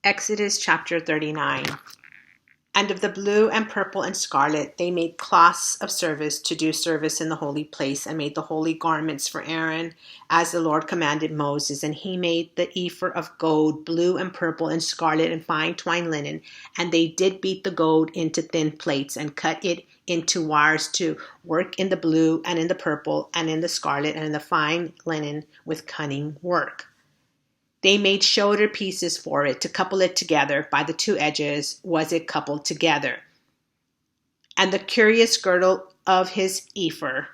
Exodus chapter 39. And of the blue and purple and scarlet they made cloths of service to do service in the holy place, and made the holy garments for Aaron, as the Lord commanded Moses. And he made the ephod of gold, blue and purple and scarlet and fine twined linen. And they did beat the gold into thin plates, and cut it into wires to work in the blue and in the purple and in the scarlet and in the fine linen with cunning work. They made shoulder pieces for it to couple it together. By the two edges was it coupled together. And the curious girdle of his ephod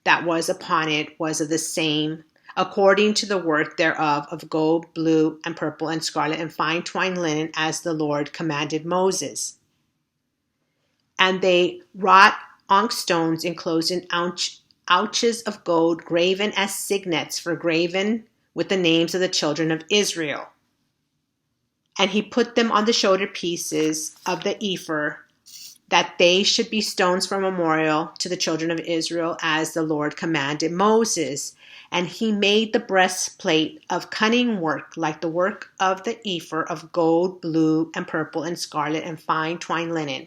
that was upon it was of the same, according to the work thereof, of gold, blue, and purple, and scarlet, and fine twined linen, as the Lord commanded Moses. And they wrought onyx stones enclosed in ouches of gold, graven as signets for graven with the names of the children of Israel. And he put them on the shoulder pieces of the ephod, that they should be stones for memorial to the children of Israel, as the Lord commanded Moses. And he made the breastplate of cunning work, like the work of the ephod, of gold, blue, and purple, and scarlet, and fine twined linen.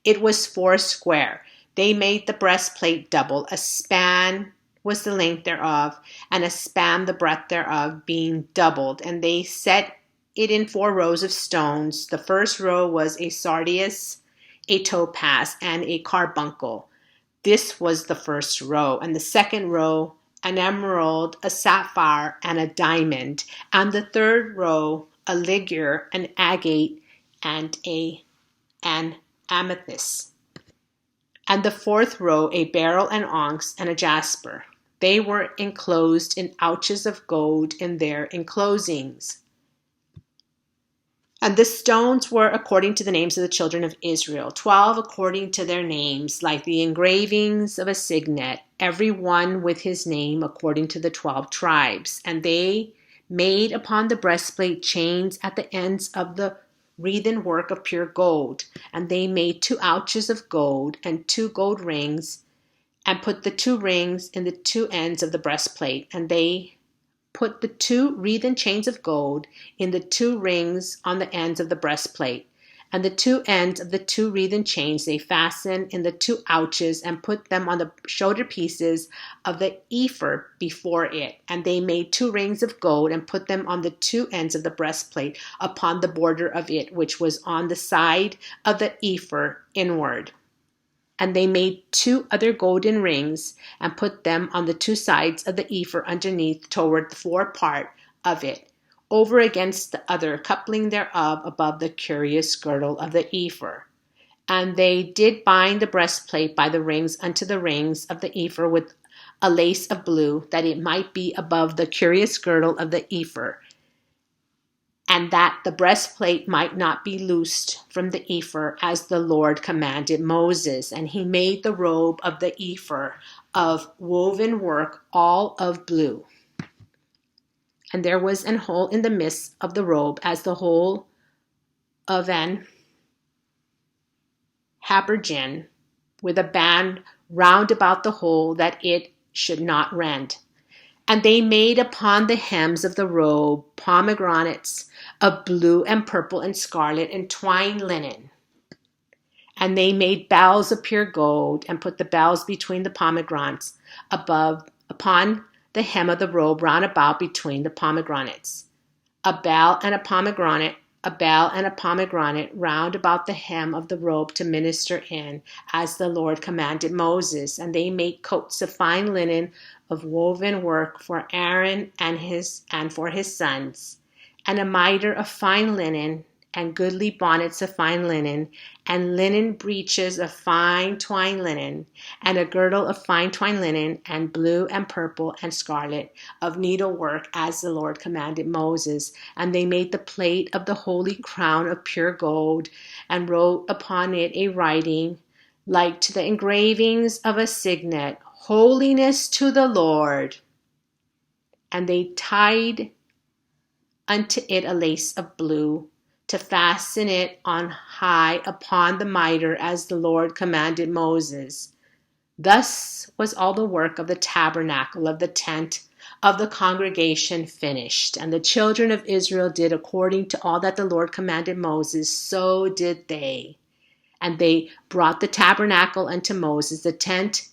It was 4 square. They made the breastplate double. A span was the length thereof, and a span the breadth thereof, being doubled. And they set it in 4 rows of stones. The first row was a sardius, a topaz, and a carbuncle. This was the first row. And the second row, an emerald, a sapphire, and a diamond. And the third row, a ligure, an agate, and an amethyst. And the fourth row, a beryl, an onyx, and a jasper. They were enclosed in ouches of gold in their enclosings. And the stones were according to the names of the children of Israel, 12 according to their names, like the engravings of a signet, every one with his name according to the 12 tribes. And they made upon the breastplate chains at the ends of the wreathen work of pure gold. And they made 2 ouches of gold and 2 gold rings, and put the 2 rings in the 2 ends of the breastplate. And they put the 2 wreathen chains of gold in the 2 rings on the ends of the breastplate. And the 2 ends of the 2 wreathen chains they fastened in the 2 ouches, and put them on the shoulder pieces of the ephod before it. And they made 2 rings of gold, and put them on the 2 ends of the breastplate upon the border of it, which was on the side of the ephod inward. And they made 2 other golden rings, and put them on the 2 sides of the ephod underneath toward the fore part of it, over against the other coupling thereof, above the curious girdle of the ephod. And they did bind the breastplate by the rings unto the rings of the ephod with a lace of blue, that it might be above the curious girdle of the ephod, and that the breastplate might not be loosed from the ephod, as the Lord commanded Moses. And he made the robe of the ephod of woven work, all of blue. And there was an hole in the midst of the robe, as the hole of an habergeon, with a band round about the hole, that it should not rend. And they made upon the hems of the robe pomegranates of blue and purple and scarlet and twined linen. And they made bells of pure gold, and put the bells between the pomegranates upon the hem of the robe round about between the pomegranates. A bell and a pomegranate round about the hem of the robe to minister in, as the Lord commanded Moses. And they made coats of fine linen of woven work for Aaron and for his sons, and a mitre of fine linen, and goodly bonnets of fine linen, and linen breeches of fine twined linen, and a girdle of fine twined linen, and blue and purple and scarlet of needlework, as the Lord commanded Moses. And they made the plate of the holy crown of pure gold, and wrote upon it a writing like to the engravings of a signet, Holiness to the Lord. And they tied unto it a lace of blue, to fasten it on high upon the mitre, as the Lord commanded Moses. Thus was all the work of the tabernacle of the tent of the congregation finished. And the children of Israel did according to all that the Lord commanded Moses, so did they. And they brought the tabernacle unto Moses, the tent,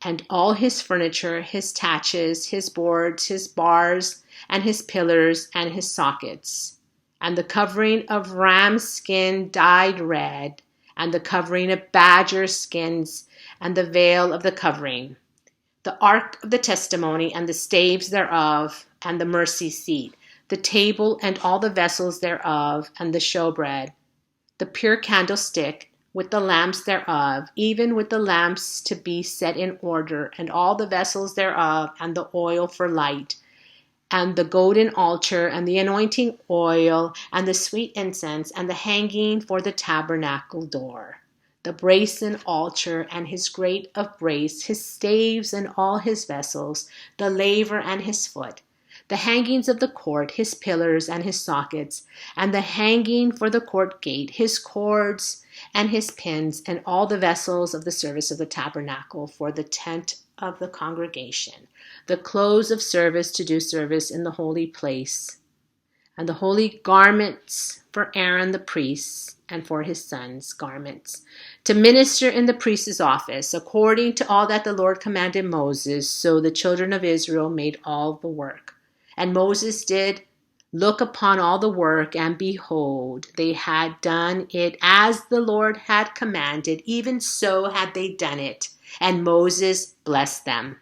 and all his furniture, his taches, his boards, his bars, and his pillars, and his sockets, and the covering of ram's skin dyed red, and the covering of badger skins, and the veil of the covering, the ark of the testimony, and the staves thereof, and the mercy seat, the table, and all the vessels thereof, and the showbread, the pure candlestick, with the lamps thereof, even with the lamps to be set in order, and all the vessels thereof, and the oil for light, and the golden altar, and the anointing oil, and the sweet incense, and the hanging for the tabernacle door, the brazen altar, and his grate of brace, his staves, and all his vessels, the laver and his foot, the hangings of the court, his pillars, and his sockets, and the hanging for the court gate, his cords, and his pins, and all the vessels of the service of the tabernacle for the tent of the congregation, the clothes of service to do service in the holy place, and the holy garments for Aaron the priest, and for his sons' garments, to minister in the priest's office, according to all that the Lord commanded Moses. So the children of Israel made all the work. And Moses did look upon all the work, and behold, they had done it as the Lord had commanded, even so had they done it. And Moses blessed them.